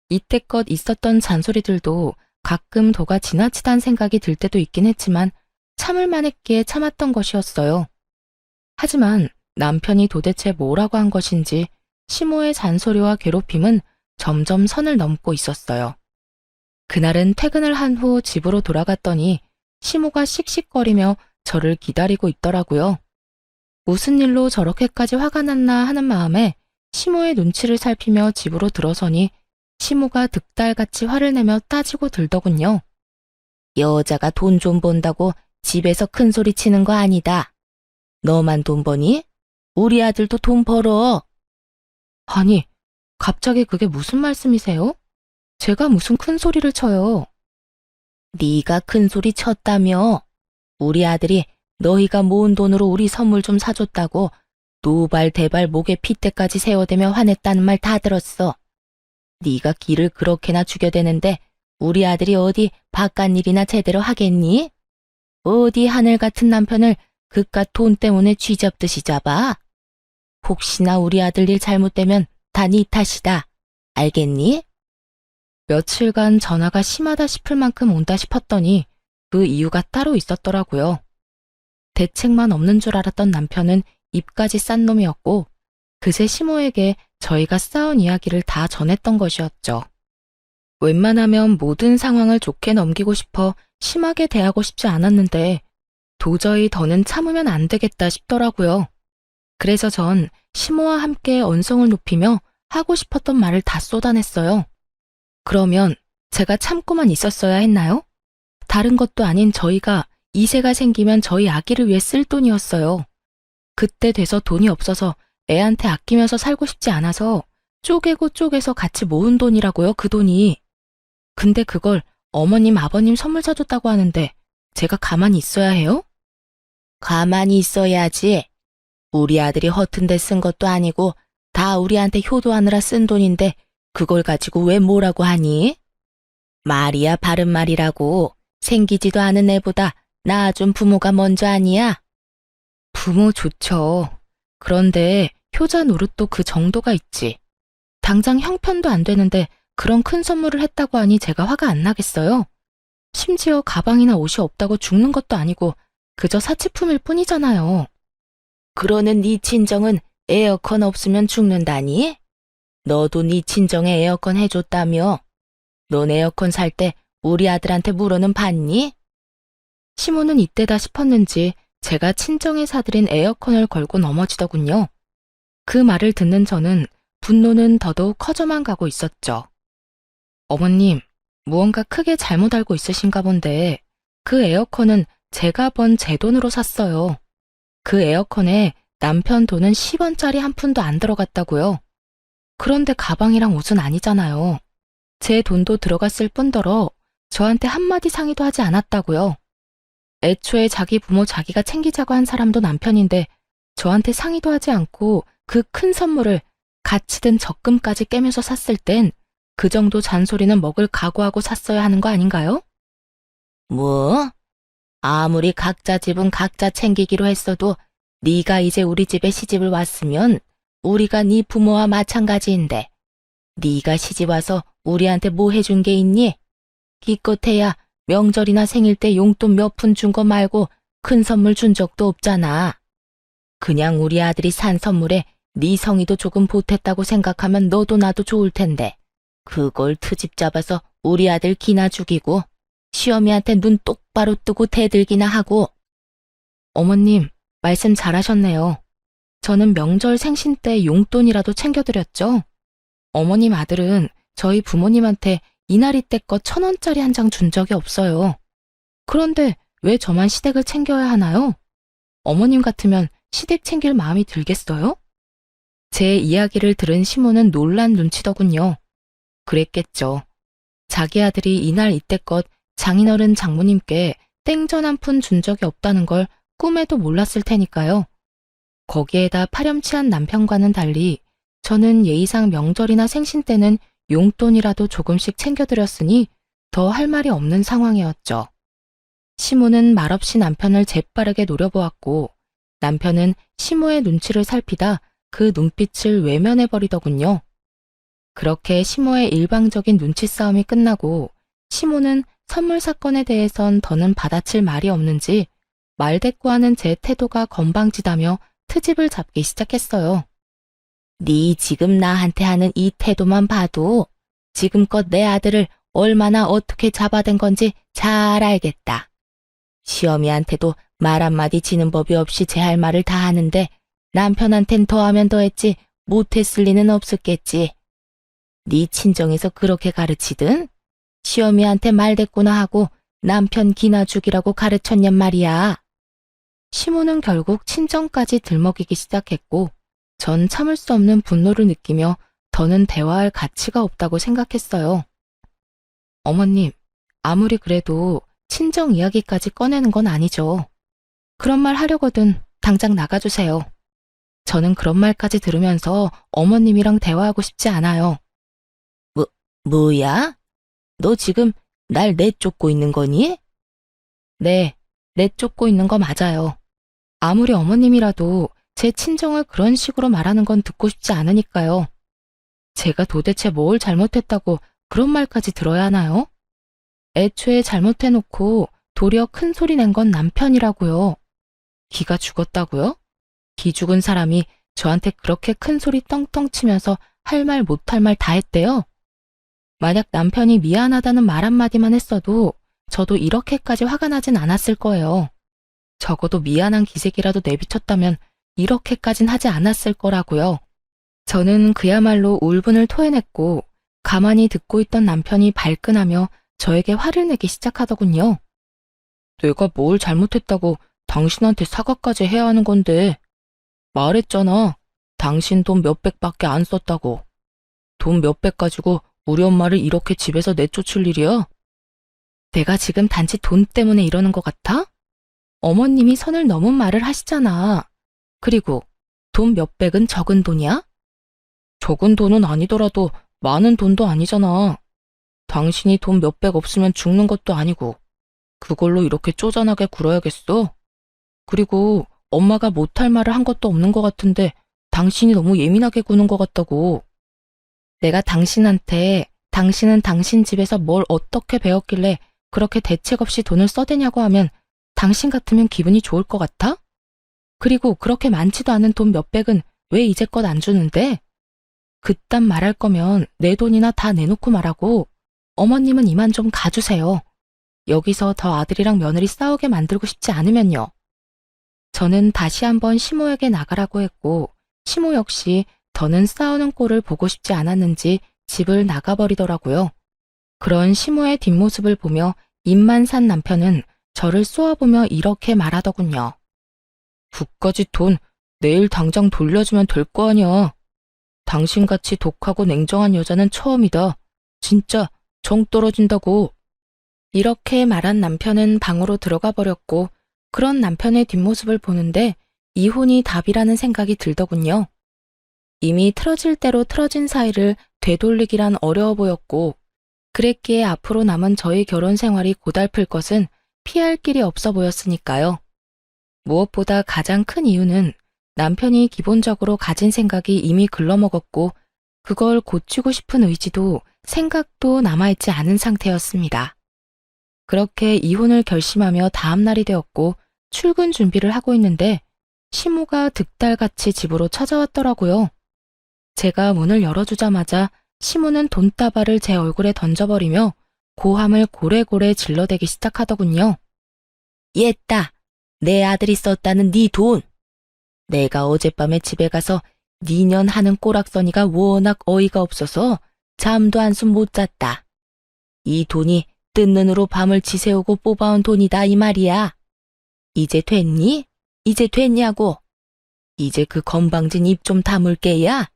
이때껏 있었던 잔소리들도 가끔 도가 지나치다는 생각이 들 때도 있긴 했지만 참을 만했기에 참았던 것이었어요. 하지만 남편이 도대체 뭐라고 한 것인지 시모의 잔소리와 괴롭힘은 점점 선을 넘고 있었어요. 그날은 퇴근을 한 후 집으로 돌아갔더니 시모가 씩씩거리며 저를 기다리고 있더라고요. 무슨 일로 저렇게까지 화가 났나 하는 마음에 시모의 눈치를 살피며 집으로 들어서니 시모가 득달같이 화를 내며 따지고 들더군요. 여자가 돈 좀 번다고 집에서 큰 소리 치는 거 아니다. 너만 돈 버니? 우리 아들도 돈 벌어. 아니, 갑자기 그게 무슨 말씀이세요? 제가 무슨 큰 소리를 쳐요. 네가 큰 소리 쳤다며. 우리 아들이 너희가 모은 돈으로 우리 선물 좀 사줬다고 노발대발 목에 핏대까지 세워대며 화냈다는 말 다 들었어. 네가 기를 그렇게나 죽여대는데 우리 아들이 어디 바깥 일이나 제대로 하겠니? 어디 하늘 같은 남편을 그깟 돈 때문에 쥐잡듯이 잡아? 혹시나 우리 아들 일 잘못되면 다 네 탓이다. 알겠니? 며칠간 전화가 심하다 싶을 만큼 온다 싶었더니 그 이유가 따로 있었더라고요. 대책만 없는 줄 알았던 남편은 입까지 싼 놈이었고 그새 시모에게 저희가 싸운 이야기를 다 전했던 것이었죠. 웬만하면 모든 상황을 좋게 넘기고 싶어 심하게 대하고 싶지 않았는데 도저히 더는 참으면 안 되겠다 싶더라고요. 그래서 전 시모와 함께 언성을 높이며 하고 싶었던 말을 다 쏟아냈어요. 그러면 제가 참고만 있었어야 했나요? 다른 것도 아닌 저희가 이세가 생기면 저희 아기를 위해 쓸 돈이었어요. 그때 돼서 돈이 없어서 애한테 아끼면서 살고 싶지 않아서 쪼개고 쪼개서 같이 모은 돈이라고요, 그 돈이. 근데 그걸 어머님, 아버님 선물 사줬다고 하는데 제가 가만히 있어야 해요? 가만히 있어야지. 우리 아들이 허튼 데 쓴 것도 아니고 다 우리한테 효도하느라 쓴 돈인데 그걸 가지고 왜 뭐라고 하니? 말이야 바른 말이라고. 생기지도 않은 애보다 낳아준 부모가 먼저 아니야? 부모 좋죠. 그런데 효자 노릇도 그 정도가 있지. 당장 형편도 안 되는데 그런 큰 선물을 했다고 하니 제가 화가 안 나겠어요? 심지어 가방이나 옷이 없다고 죽는 것도 아니고 그저 사치품일 뿐이잖아요. 그러는 네 친정은 에어컨 없으면 죽는다니? 너도 네 친정에 에어컨 해줬다며? 넌 에어컨 살 때 우리 아들한테 물어는 봤니? 시모는 이때다 싶었는지 제가 친정에 사들인 에어컨을 걸고 넘어지더군요. 그 말을 듣는 저는 분노는 더더욱 커져만 가고 있었죠. 어머님, 무언가 크게 잘못 알고 있으신가 본데 그 에어컨은 제가 번 제 돈으로 샀어요. 그 에어컨에 남편 돈은 10원짜리 한 푼도 안 들어갔다고요. 그런데 가방이랑 옷은 아니잖아요. 제 돈도 들어갔을 뿐더러 저한테 한마디 상의도 하지 않았다고요. 애초에 자기 부모 자기가 챙기자고 한 사람도 남편인데 저한테 상의도 하지 않고 그 큰 선물을 같이 든 적금까지 깨면서 샀을 땐 그 정도 잔소리는 먹을 각오하고 샀어야 하는 거 아닌가요? 뭐? 아무리 각자 집은 각자 챙기기로 했어도 네가 이제 우리 집에 시집을 왔으면 우리가 네 부모와 마찬가지인데 네가 시집 와서 우리한테 뭐 해준 게 있니? 기껏해야 명절이나 생일 때 용돈 몇 푼 준 거 말고 큰 선물 준 적도 없잖아. 그냥 우리 아들이 산 선물에 네 성의도 조금 보탰다고 생각하면 너도 나도 좋을 텐데 그걸 트집 잡아서 우리 아들 기나 죽이고 시어미한테 눈 똑바로 뜨고 대들기나 하고. 어머님, 말씀 잘하셨네요. 저는 명절 생신 때 용돈이라도 챙겨드렸죠. 어머님 아들은 저희 부모님한테 이날이 때껏 1,000원짜리 한 장 준 적이 없어요. 그런데 왜 저만 시댁을 챙겨야 하나요? 어머님 같으면 시댁 챙길 마음이 들겠어요? 제 이야기를 들은 시모는 놀란 눈치더군요. 그랬겠죠. 자기 아들이 이날 이때껏 장인어른 장모님께 땡전 한 푼 준 적이 없다는 걸 꿈에도 몰랐을 테니까요. 거기에다 파렴치한 남편과는 달리 저는 예의상 명절이나 생신 때는 용돈이라도 조금씩 챙겨드렸으니 더 할 말이 없는 상황이었죠. 시모는 말없이 남편을 재빠르게 노려보았고 남편은 시모의 눈치를 살피다 그 눈빛을 외면해버리더군요. 그렇게 시모의 일방적인 눈치 싸움이 끝나고 시모는 선물 사건에 대해선 더는 받아칠 말이 없는지 말대꾸하는 제 태도가 건방지다며 트집을 잡기 시작했어요. 네 지금 나한테 하는 이 태도만 봐도 지금껏 내 아들을 얼마나 어떻게 잡아댄 건지 잘 알겠다. 시어미한테도 말 한마디 지는 법이 없이 제 할 말을 다 하는데 남편한텐 더하면 더했지 못했을 리는 없었겠지. 네 친정에서 그렇게 가르치든 시어미한테 말대꾸나 하고 남편 기나 죽이라고 가르쳤냔 말이야. 시모는 결국 친정까지 들먹이기 시작했고 전 참을 수 없는 분노를 느끼며 더는 대화할 가치가 없다고 생각했어요. 어머님, 아무리 그래도 친정 이야기까지 꺼내는 건 아니죠. 그런 말 하려거든 당장 나가주세요. 저는 그런 말까지 들으면서 어머님이랑 대화하고 싶지 않아요. 뭐야? 너 지금 날 내쫓고 있는 거니? 네, 내쫓고 있는 거 맞아요. 아무리 어머님이라도 제 친정을 그런 식으로 말하는 건 듣고 싶지 않으니까요. 제가 도대체 뭘 잘못했다고 그런 말까지 들어야 하나요? 애초에 잘못해놓고 도리어 큰 소리 낸 건 남편이라고요. 기가 죽었다고요? 기 죽은 사람이 저한테 그렇게 큰 소리 떵떵 치면서 할 말 못할 말 다 했대요. 만약 남편이 미안하다는 말 한마디만 했어도 저도 이렇게까지 화가 나진 않았을 거예요. 적어도 미안한 기색이라도 내비쳤다면 이렇게까진 하지 않았을 거라고요. 저는 그야말로 울분을 토해냈고 가만히 듣고 있던 남편이 발끈하며 저에게 화를 내기 시작하더군요. 내가 뭘 잘못했다고 당신한테 사과까지 해야 하는 건데. 말했잖아. 당신 돈 몇백밖에 안 썼다고. 돈 몇백 가지고 우리 엄마를 이렇게 집에서 내쫓을 일이야? 내가 지금 단지 돈 때문에 이러는 것 같아? 어머님이 선을 넘은 말을 하시잖아. 그리고 돈 몇백은 적은 돈이야? 적은 돈은 아니더라도 많은 돈도 아니잖아. 당신이 돈 몇백 없으면 죽는 것도 아니고 그걸로 이렇게 쪼잔하게 굴어야겠어? 그리고 엄마가 못할 말을 한 것도 없는 것 같은데 당신이 너무 예민하게 구는 것 같다고. 내가 당신한테 당신은 당신 집에서 뭘 어떻게 배웠길래 그렇게 대책 없이 돈을 써대냐고 하면 당신 같으면 기분이 좋을 것 같아? 그리고 그렇게 많지도 않은 돈 몇백은 왜 이제껏 안 주는데? 그딴 말할 거면 내 돈이나 다 내놓고 말하고 어머님은 이만 좀 가주세요. 여기서 더 아들이랑 며느리 싸우게 만들고 싶지 않으면요. 저는 다시 한번 시모에게 나가라고 했고 시모 역시 더는 싸우는 꼴을 보고 싶지 않았는지 집을 나가버리더라고요. 그런 시모의 뒷모습을 보며 입만 산 남편은 저를 쏘아보며 이렇게 말하더군요. 그까짓 돈 내일 당장 돌려주면 될 거 아니야. 당신같이 독하고 냉정한 여자는 처음이다. 진짜 정 떨어진다고. 이렇게 말한 남편은 방으로 들어가 버렸고 그런 남편의 뒷모습을 보는데 이혼이 답이라는 생각이 들더군요. 이미 틀어질 대로 틀어진 사이를 되돌리기란 어려워 보였고 그랬기에 앞으로 남은 저희 결혼 생활이 고달플 것은 피할 길이 없어 보였으니까요. 무엇보다 가장 큰 이유는 남편이 기본적으로 가진 생각이 이미 글러먹었고 그걸 고치고 싶은 의지도 생각도 남아있지 않은 상태였습니다. 그렇게 이혼을 결심하며 다음 날이 되었고 출근 준비를 하고 있는데 시모가 득달같이 집으로 찾아왔더라고요. 제가 문을 열어주자마자 시모는 돈다발을 제 얼굴에 던져버리며 고함을 고래고래 질러대기 시작하더군요. 얘따, 내 아들이 썼다는 네 돈. 내가 어젯밤에 집에 가서 니년 하는 꼬락서니가 워낙 어이가 없어서 잠도 한숨 못 잤다. 이 돈이 뜬 눈으로 밤을 지새우고 뽑아온 돈이다 이 말이야. 이제 됐니? 이제 됐냐고. 이제 그 건방진 입 좀 다물게야.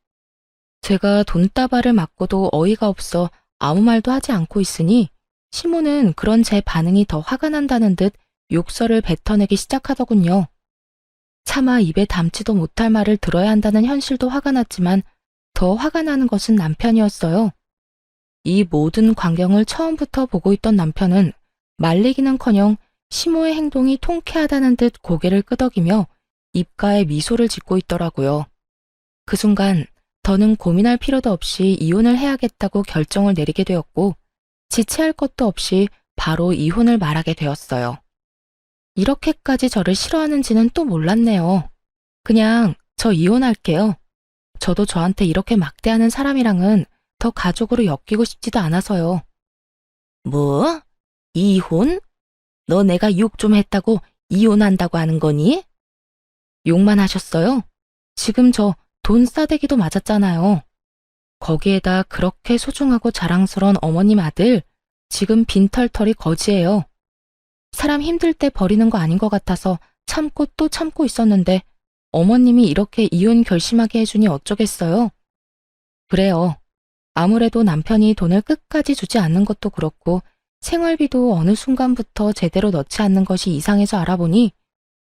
제가 돈다발을 맞고도 어이가 없어 아무 말도 하지 않고 있으니 시모는 그런 제 반응이 더 화가 난다는 듯 욕설을 뱉어내기 시작하더군요. 차마 입에 담지도 못할 말을 들어야 한다는 현실도 화가 났지만 더 화가 나는 것은 남편이었어요. 이 모든 광경을 처음부터 보고 있던 남편은 말리기는커녕 시모의 행동이 통쾌하다는 듯 고개를 끄덕이며 입가에 미소를 짓고 있더라고요. 그 순간 더는 고민할 필요도 없이 이혼을 해야겠다고 결정을 내리게 되었고 지체할 것도 없이 바로 이혼을 말하게 되었어요. 이렇게까지 저를 싫어하는지는 또 몰랐네요. 그냥 저 이혼할게요. 저도 저한테 이렇게 막대하는 사람이랑은 더 가족으로 엮이고 싶지도 않아서요. 뭐? 이혼? 너 내가 욕 좀 했다고 이혼한다고 하는 거니? 욕만 하셨어요? 지금 저 돈 싸대기도 맞았잖아요. 거기에다 그렇게 소중하고 자랑스러운 어머님 아들, 지금 빈털털이 거지예요. 사람 힘들 때 버리는 거 아닌 것 같아서 참고 또 참고 있었는데 어머님이 이렇게 이혼 결심하게 해주니 어쩌겠어요. 그래요. 아무래도 남편이 돈을 끝까지 주지 않는 것도 그렇고 생활비도 어느 순간부터 제대로 넣지 않는 것이 이상해서 알아보니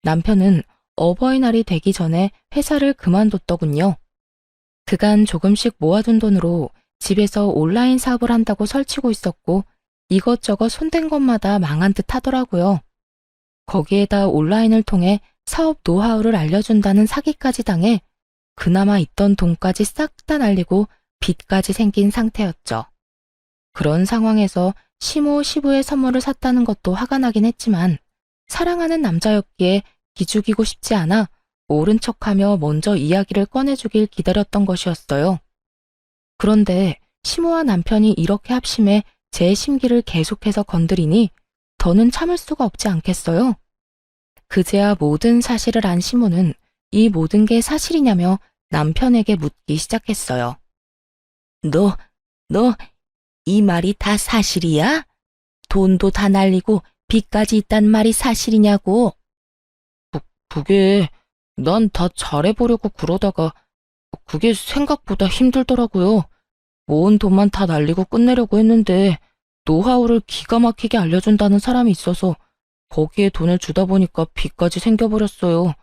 남편은 어버이날이 되기 전에 회사를 그만뒀더군요. 그간 조금씩 모아둔 돈으로 집에서 온라인 사업을 한다고 설치고 있었고 이것저것 손댄 것마다 망한 듯 하더라고요. 거기에다 온라인을 통해 사업 노하우를 알려준다는 사기까지 당해 그나마 있던 돈까지 싹 다 날리고 빚까지 생긴 상태였죠. 그런 상황에서 시모 시부의 선물을 샀다는 것도 화가 나긴 했지만 사랑하는 남자였기에 기죽이고 싶지 않아 모른 척하며 먼저 이야기를 꺼내주길 기다렸던 것이었어요. 그런데 시모와 남편이 이렇게 합심해 제 심기를 계속해서 건드리니 더는 참을 수가 없지 않겠어요. 그제야 모든 사실을 안 시모는 이 모든 게 사실이냐며 남편에게 묻기 시작했어요. 너, 이 말이 다 사실이야? 돈도 다 날리고 빚까지 있단 말이 사실이냐고. 그게 난 다 잘해보려고 그러다가 그게 생각보다 힘들더라고요. 모은 돈만 다 날리고 끝내려고 했는데 노하우를 기가 막히게 알려준다는 사람이 있어서 거기에 돈을 주다 보니까 빚까지 생겨버렸어요.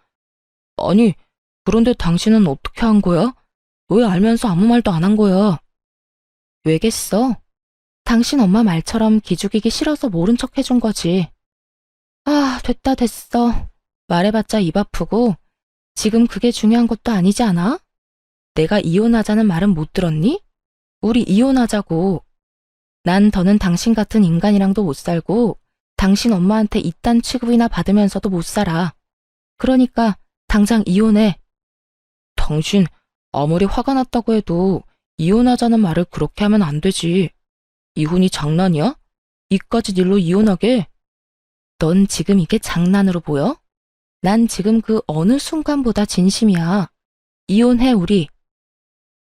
아니, 그런데 당신은 어떻게 한 거야? 왜 알면서 아무 말도 안 한 거야? 왜겠어? 당신 엄마 말처럼 기죽이기 싫어서 모른 척 해준 거지. 아, 됐다 됐어. 말해봤자 입 아프고 지금 그게 중요한 것도 아니지 않아? 내가 이혼하자는 말은 못 들었니? 우리 이혼하자고. 난 더는 당신 같은 인간이랑도 못 살고 당신 엄마한테 이딴 취급이나 받으면서도 못 살아. 그러니까 당장 이혼해. 당신 아무리 화가 났다고 해도 이혼하자는 말을 그렇게 하면 안 되지. 이혼이 장난이야? 이까짓 일로 이혼하게? 넌 지금 이게 장난으로 보여? 난 지금 그 어느 순간보다 진심이야. 이혼해 우리.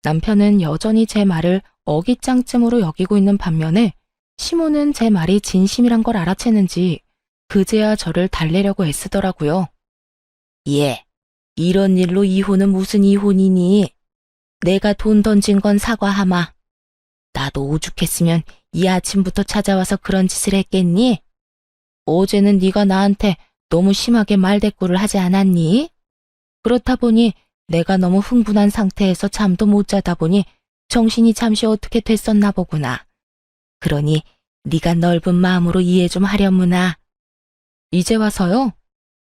남편은 여전히 제 말을 어깃장쯤으로 여기고 있는 반면에 시모는 제 말이 진심이란 걸 알아채는지 그제야 저를 달래려고 애쓰더라고요. 예, 이런 일로 이혼은 무슨 이혼이니? 내가 돈 던진 건 사과하마. 나도 오죽했으면 이 아침부터 찾아와서 그런 짓을 했겠니? 어제는 네가 나한테 너무 심하게 말대꾸를 하지 않았니? 그렇다 보니 내가 너무 흥분한 상태에서 잠도 못 자다 보니 정신이 잠시 어떻게 됐었나 보구나. 그러니 네가 넓은 마음으로 이해 좀 하려무나. 이제 와서요?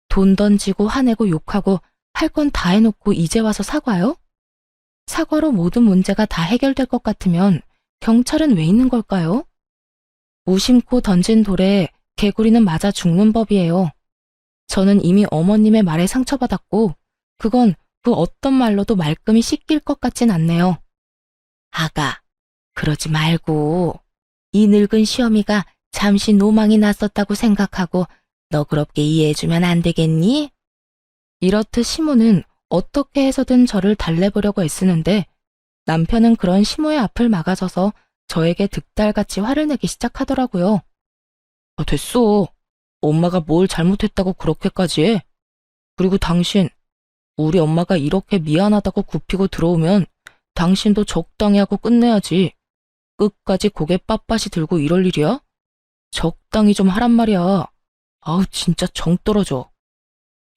돈 던지고 화내고 욕하고 할 건 다 해놓고 이제 와서 사과요? 사과로 모든 문제가 다 해결될 것 같으면 경찰은 왜 있는 걸까요? 무심코 던진 돌에 개구리는 맞아 죽는 법이에요. 저는 이미 어머님의 말에 상처받았고 그건 그 어떤 말로도 말끔히 씻길 것 같진 않네요. 아가, 그러지 말고 이 늙은 시어미가 잠시 노망이 났었다고 생각하고 너그럽게 이해해주면 안 되겠니? 이렇듯 시모는 어떻게 해서든 저를 달래보려고 애쓰는데 남편은 그런 시모의 앞을 막아서서 저에게 득달같이 화를 내기 시작하더라고요. 됐어. 엄마가 뭘 잘못했다고 그렇게까지 해? 그리고 당신, 우리 엄마가 이렇게 미안하다고 굽히고 들어오면 당신도 적당히 하고 끝내야지. 끝까지 고개 빳빳이 들고 이럴 일이야? 적당히 좀 하란 말이야. 아우, 진짜 정 떨어져.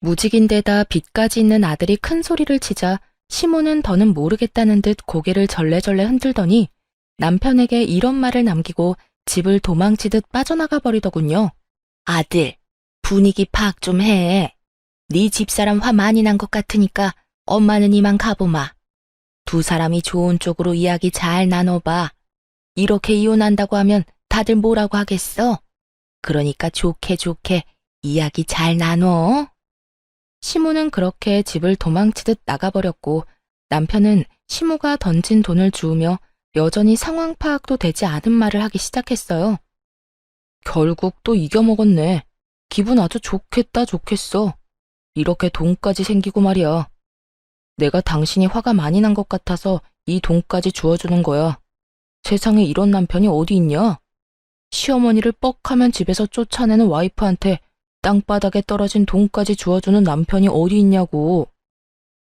무직인데다 빚까지 있는 아들이 큰 소리를 치자 시모는 더는 모르겠다는 듯 고개를 절레절레 흔들더니 남편에게 이런 말을 남기고 집을 도망치듯 빠져나가 버리더군요. 아들, 분위기 파악 좀 해. 네 집사람 화 많이 난 것 같으니까 엄마는 이만 가보마. 두 사람이 좋은 쪽으로 이야기 잘 나눠봐. 이렇게 이혼한다고 하면 다들 뭐라고 하겠어? 그러니까 좋게 좋게 이야기 잘 나눠. 시모는 그렇게 집을 도망치듯 나가버렸고 남편은 시모가 던진 돈을 주우며 여전히 상황 파악도 되지 않은 말을 하기 시작했어요. 결국 또 이겨먹었네. 기분 아주 좋겠다 좋겠어. 이렇게 돈까지 생기고 말이야. 내가 당신이 화가 많이 난 것 같아서 이 돈까지 주워주는 거야. 세상에 이런 남편이 어디 있냐? 시어머니를 뻑하면 집에서 쫓아내는 와이프한테 땅바닥에 떨어진 돈까지 주워주는 남편이 어디 있냐고.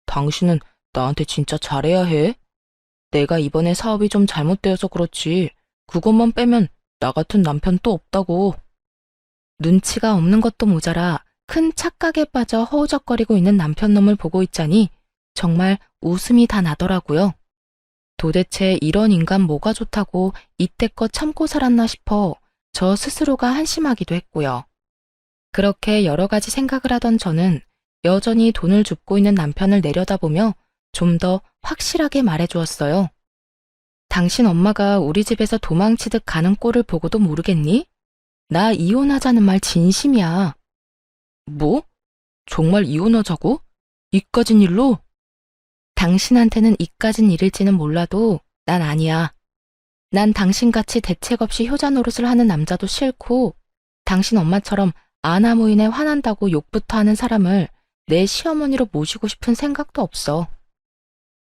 당신은 나한테 진짜 잘해야 해. 내가 이번에 사업이 좀 잘못되어서 그렇지. 그것만 빼면 나 같은 남편 또 없다고. 눈치가 없는 것도 모자라 큰 착각에 빠져 허우적거리고 있는 남편 놈을 보고 있자니 정말 웃음이 다 나더라고요. 도대체 이런 인간 뭐가 좋다고 이때껏 참고 살았나 싶어 저 스스로가 한심하기도 했고요. 그렇게 여러 가지 생각을 하던 저는 여전히 돈을 줍고 있는 남편을 내려다보며 좀 더 확실하게 말해주었어요. 당신 엄마가 우리 집에서 도망치듯 가는 꼴을 보고도 모르겠니? 나 이혼하자는 말 진심이야. 뭐? 정말 이혼하자고? 이까진 일로? 당신한테는 이까진 일일지는 몰라도 난 아니야. 난 당신같이 대책 없이 효자 노릇을 하는 남자도 싫고 당신 엄마처럼 아나무인에 화난다고 욕부터 하는 사람을 내 시어머니로 모시고 싶은 생각도 없어.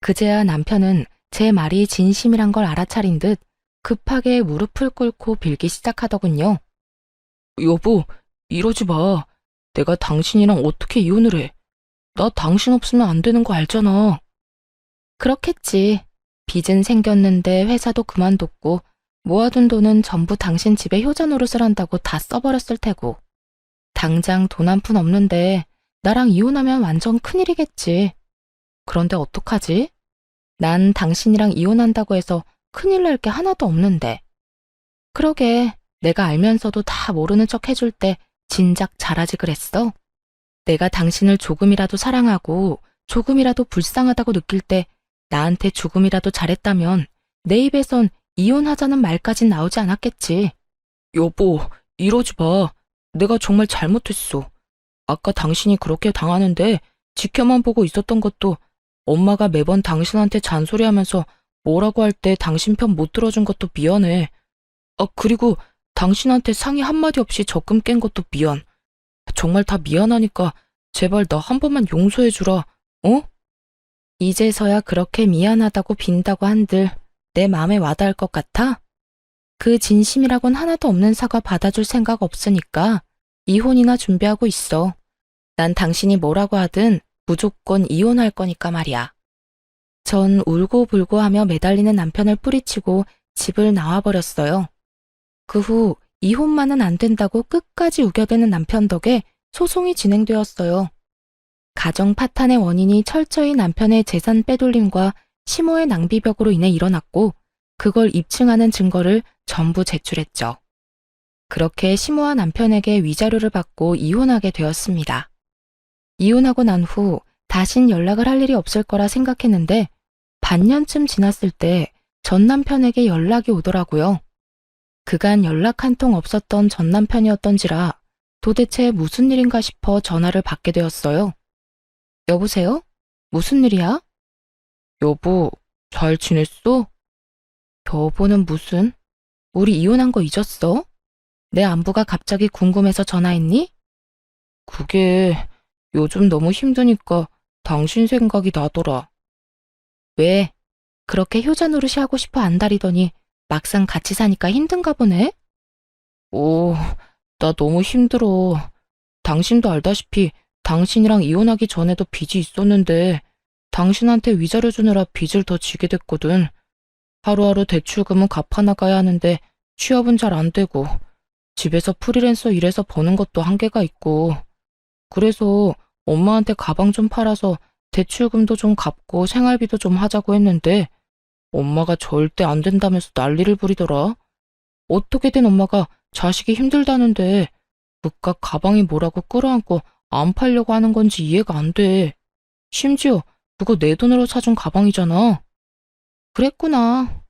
그제야 남편은 제 말이 진심이란 걸 알아차린 듯 급하게 무릎을 꿇고 빌기 시작하더군요. 여보, 이러지 마. 내가 당신이랑 어떻게 이혼을 해? 나 당신 없으면 안 되는 거 알잖아. 그렇겠지. 빚은 생겼는데 회사도 그만뒀고 모아둔 돈은 전부 당신 집에 효자 노릇을 한다고 다 써버렸을 테고. 당장 돈 한 푼 없는데 나랑 이혼하면 완전 큰일이겠지. 그런데 어떡하지? 난 당신이랑 이혼한다고 해서 큰일 날 게 하나도 없는데. 그러게, 내가 알면서도 다 모르는 척 해줄 때 진작 잘하지 그랬어. 내가 당신을 조금이라도 사랑하고 조금이라도 불쌍하다고 느낄 때 나한테 조금이라도 잘했다면 내 입에선 이혼하자는 말까진 나오지 않았겠지. 여보, 이러지 마. 내가 정말 잘못했어. 아까 당신이 그렇게 당하는데 지켜만 보고 있었던 것도 엄마가 매번 당신한테 잔소리하면서 뭐라고 할 때 당신 편 못 들어준 것도 미안해. 그리고 당신한테 상의 한마디 없이 적금 깬 것도 미안. 정말 다 미안하니까 제발 나 한 번만 용서해주라. 어? 이제서야 그렇게 미안하다고 빈다고 한들 내 마음에 와닿을 것 같아? 그 진심이라곤 하나도 없는 사과 받아줄 생각 없으니까 이혼이나 준비하고 있어. 난 당신이 뭐라고 하든 무조건 이혼할 거니까 말이야. 전 울고불고 하며 매달리는 남편을 뿌리치고 집을 나와버렸어요. 그 후 이혼만은 안 된다고 끝까지 우겨대는 남편 덕에 소송이 진행되었어요. 가정 파탄의 원인이 철저히 남편의 재산 빼돌림과 시모의 낭비벽으로 인해 일어났고 그걸 입증하는 증거를 전부 제출했죠. 그렇게 시모와 남편에게 위자료를 받고 이혼하게 되었습니다. 이혼하고 난 후 다신 연락을 할 일이 없을 거라 생각했는데 반년쯤 지났을 때 전 남편에게 연락이 오더라고요. 그간 연락 한 통 없었던 전 남편이었던지라 도대체 무슨 일인가 싶어 전화를 받게 되었어요. 여보세요? 무슨 일이야? 여보, 잘 지냈어? 여보는 무슨? 우리 이혼한 거 잊었어? 내 안부가 갑자기 궁금해서 전화했니? 그게 요즘 너무 힘드니까 당신 생각이 나더라. 왜? 그렇게 효자 노릇이 하고 싶어 안달이더니 막상 같이 사니까 힘든가 보네? 나 너무 힘들어. 당신도 알다시피 당신이랑 이혼하기 전에도 빚이 있었는데 당신한테 위자료 주느라 빚을 더 지게 됐거든. 하루하루 대출금은 갚아 나가야 하는데 취업은 잘 안 되고 집에서 프리랜서 일해서 버는 것도 한계가 있고 그래서 엄마한테 가방 좀 팔아서 대출금도 좀 갚고 생활비도 좀 하자고 했는데 엄마가 절대 안 된다면서 난리를 부리더라. 어떻게 된 엄마가 자식이 힘들다는데 그깟 가방이 뭐라고 끌어안고 안 팔려고 하는 건지 이해가 안 돼. 심지어 그거 내 돈으로 사준 가방이잖아. 그랬구나.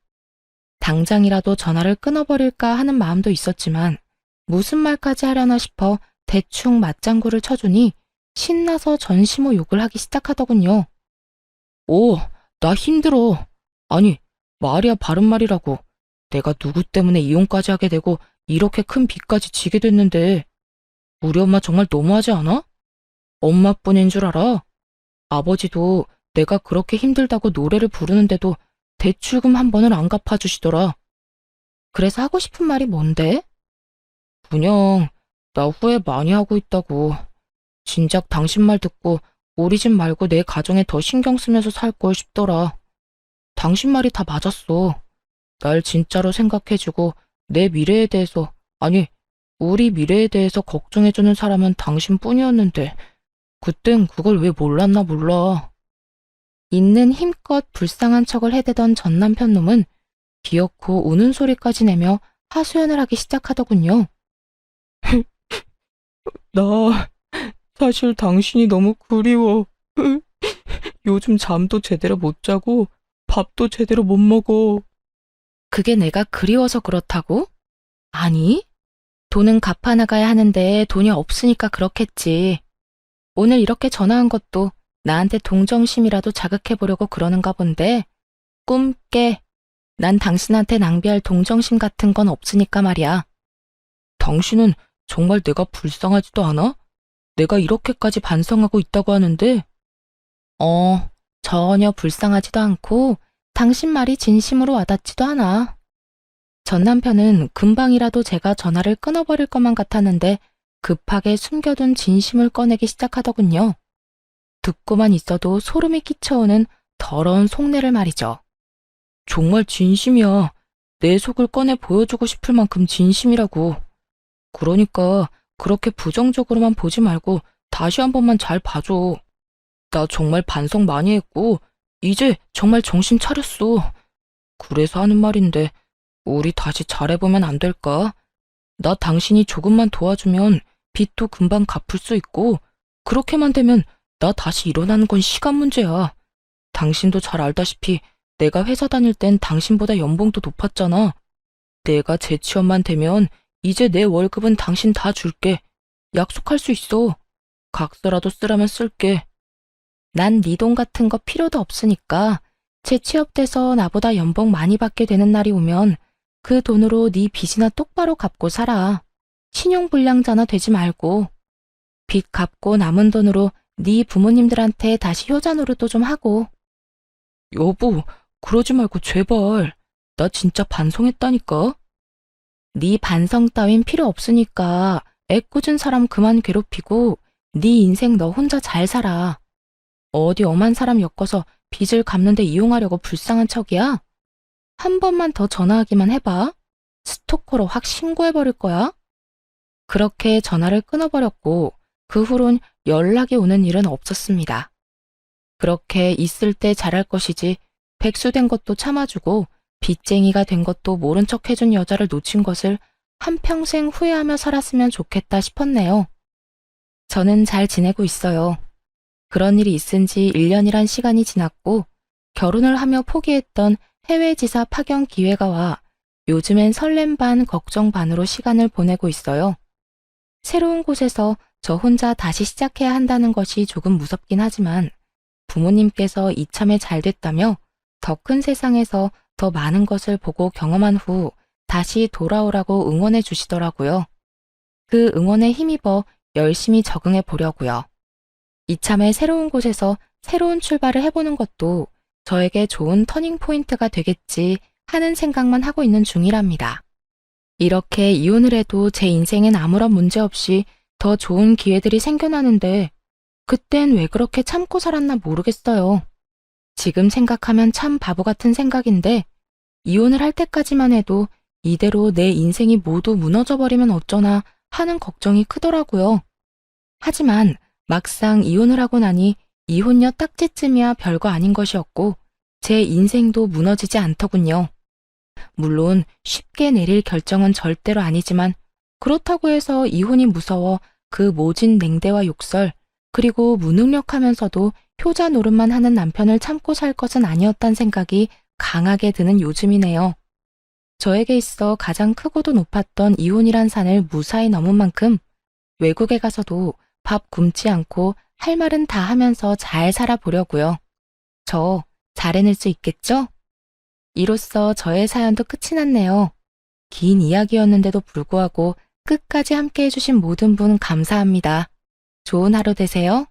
당장이라도 전화를 끊어버릴까 하는 마음도 있었지만 무슨 말까지 하려나 싶어 대충 맞장구를 쳐주니 신나서 전시모 욕을 하기 시작하더군요. 오, 나 힘들어. 아니, 말이야 바른 말이라고. 내가 누구 때문에 이혼까지 하게 되고 이렇게 큰 빚까지 지게 됐는데 우리 엄마 정말 너무하지 않아? 엄마뿐인 줄 알아? 아버지도 내가 그렇게 힘들다고 노래를 부르는데도 대출금 한 번을 안 갚아주시더라. 그래서 하고 싶은 말이 뭔데? 그냥 나 후회 많이 하고 있다고. 진작 당신 말 듣고 우리 집 말고 내 가정에 더 신경 쓰면서 살 걸 싶더라. 당신 말이 다 맞았어. 날 진짜로 생각해주고 내 미래에 대해서, 아니, 우리 미래에 대해서 걱정해주는 사람은 당신뿐이었는데 그땐 그걸 왜 몰랐나 몰라. 있는 힘껏 불쌍한 척을 해대던 전 남편 놈은 기어코 우는 소리까지 내며 하소연을 하기 시작하더군요. 나 사실 당신이 너무 그리워. 요즘 잠도 제대로 못 자고 밥도 제대로 못 먹어. 그게 내가 그리워서 그렇다고? 아니, 돈은 갚아 나가야 하는데 돈이 없으니까 그렇겠지. 오늘 이렇게 전화한 것도 나한테 동정심이라도 자극해보려고 그러는가 본데 꿈 깨. 난 당신한테 낭비할 동정심 같은 건 없으니까 말이야. 당신은 정말 내가 불쌍하지도 않아? 내가 이렇게까지 반성하고 있다고 하는데? 전혀 불쌍하지도 않고 당신 말이 진심으로 와닿지도 않아. 전 남편은 금방이라도 제가 전화를 끊어버릴 것만 같았는데 급하게 숨겨둔 진심을 꺼내기 시작하더군요. 듣고만 있어도 소름이 끼쳐오는 더러운 속내를 말이죠. 정말 진심이야. 내 속을 꺼내 보여주고 싶을 만큼 진심이라고. 그러니까 그렇게 부정적으로만 보지 말고 다시 한 번만 잘 봐줘. 나 정말 반성 많이 했고 이제 정말 정신 차렸어. 그래서 하는 말인데 우리 다시 잘해보면 안 될까? 나 당신이 조금만 도와주면 빚도 금방 갚을 수 있고 그렇게만 되면 나 다시 일어나는 건 시간 문제야. 당신도 잘 알다시피 내가 회사 다닐 땐 당신보다 연봉도 높았잖아. 내가 재취업만 되면 이제 내 월급은 당신 다 줄게. 약속할 수 있어. 각서라도 쓰라면 쓸게. 난 네 돈 같은 거 필요도 없으니까 재취업돼서 나보다 연봉 많이 받게 되는 날이 오면 그 돈으로 네 빚이나 똑바로 갚고 살아. 신용불량자나 되지 말고. 빚 갚고 남은 돈으로 네 부모님들한테 다시 효자 노릇도 좀 하고. 여보, 그러지 말고 제발. 나 진짜 반성했다니까. 네 반성 따윈 필요 없으니까 애꿎은 사람 그만 괴롭히고 네 인생 너 혼자 잘 살아. 어디 엄한 사람 엮어서 빚을 갚는데 이용하려고 불쌍한 척이야? 한 번만 더 전화하기만 해봐. 스토커로 확 신고해버릴 거야. 그렇게 전화를 끊어버렸고 그 후론 연락이 오는 일은 없었습니다. 그렇게 있을 때 잘할 것이지 백수된 것도 참아주고 빚쟁이가 된 것도 모른 척 해준 여자를 놓친 것을 한평생 후회하며 살았으면 좋겠다 싶었네요. 저는 잘 지내고 있어요. 그런 일이 있은 지 1년이란 시간이 지났고 결혼을 하며 포기했던 해외 지사 파견 기회가 와 요즘엔 설렘 반 걱정 반으로 시간을 보내고 있어요. 새로운 곳에서 저 혼자 다시 시작해야 한다는 것이 조금 무섭긴 하지만 부모님께서 이참에 잘 됐다며 더 큰 세상에서 더 많은 것을 보고 경험한 후 다시 돌아오라고 응원해 주시더라고요. 그 응원에 힘입어 열심히 적응해 보려고요. 이참에 새로운 곳에서 새로운 출발을 해보는 것도 저에게 좋은 터닝 포인트가 되겠지 하는 생각만 하고 있는 중이랍니다. 이렇게 이혼을 해도 제 인생엔 아무런 문제 없이 더 좋은 기회들이 생겨나는데 그땐 왜 그렇게 참고 살았나 모르겠어요. 지금 생각하면 참 바보 같은 생각인데, 이혼을 할 때까지만 해도 이대로 내 인생이 모두 무너져 버리면 어쩌나 하는 걱정이 크더라고요. 하지만 막상 이혼을 하고 나니 이혼녀 딱지쯤이야 별거 아닌 것이었고, 제 인생도 무너지지 않더군요. 물론 쉽게 내릴 결정은 절대로 아니지만, 그렇다고 해서 이혼이 무서워 그 모진 냉대와 욕설, 그리고 무능력하면서도 효자 노릇만 하는 남편을 참고 살 것은 아니었단 생각이 강하게 드는 요즘이네요. 저에게 있어 가장 크고도 높았던 이혼이란 산을 무사히 넘은 만큼 외국에 가서도 밥 굶지 않고 할 말은 다 하면서 잘 살아보려고요. 저 잘 해낼 수 있겠죠? 이로써 저의 사연도 끝이 났네요. 긴 이야기였는데도 불구하고 끝까지 함께 해주신 모든 분 감사합니다. 좋은 하루 되세요.